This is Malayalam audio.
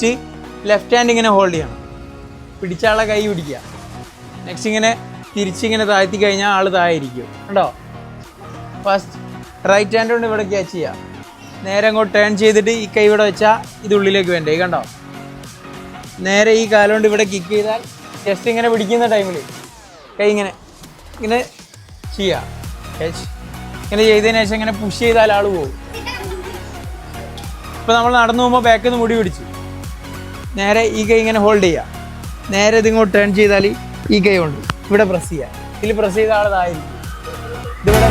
നെക്സ്റ്റ് ലെഫ്റ്റ് ഹാൻഡ് ഇങ്ങനെ ഹോൾഡ് ചെയ്യണം, പിടിച്ച ആളെ കൈ പിടിക്കുക. നെക്സ്റ്റ് ഇങ്ങനെ തിരിച്ചിങ്ങനെ താഴ്ത്തി കഴിഞ്ഞാൽ ആൾ താഴെ ഇരിക്കും. കണ്ടോ? ഫസ്റ്റ് റൈറ്റ് ഹാൻഡ് കൊണ്ട് ഇവിടെ ക്യാച്ച് ചെയ്യുക, നേരെ അങ്ങോട്ട് ടേൺ ചെയ്തിട്ട് ഈ കൈ ഇവിടെ വെച്ചാൽ ഇത് ഉള്ളിലേക്ക് വേണ്ടേ. കണ്ടോ? നേരെ ഈ കാലുകൊണ്ട് ഇവിടെ കിക്ക് ചെയ്താൽ ജസ്റ്റ് ഇങ്ങനെ പിടിക്കുന്ന ടൈമിൽ കൈ ഇങ്ങനെ ഇങ്ങനെ ചെയ്യുക. ക്യാച്ച് ഇങ്ങനെ ചെയ്തതിന് ശേഷം ഇങ്ങനെ പുഷ് ചെയ്താൽ ആൾ പോകും. ഇപ്പോൾ നമ്മൾ നടന്നു പോകുമ്പോൾ ബാക്കിൽ നിന്ന് മുടി പിടിച്ചു, നേരെ ഈ കൈ ഇങ്ങനെ ഹോൾഡ് ചെയ്യുക, നേരെ ഇതിങ്ങോട്ട് ടേൺ ചെയ്താൽ ഈ കൈ കൊണ്ട് ഇവിടെ പ്രസ് ചെയ്യുക. ഇതിൽ പ്രസ് ചെയ്ത ആൾ തായിരിക്കും. ഇതിവിടെ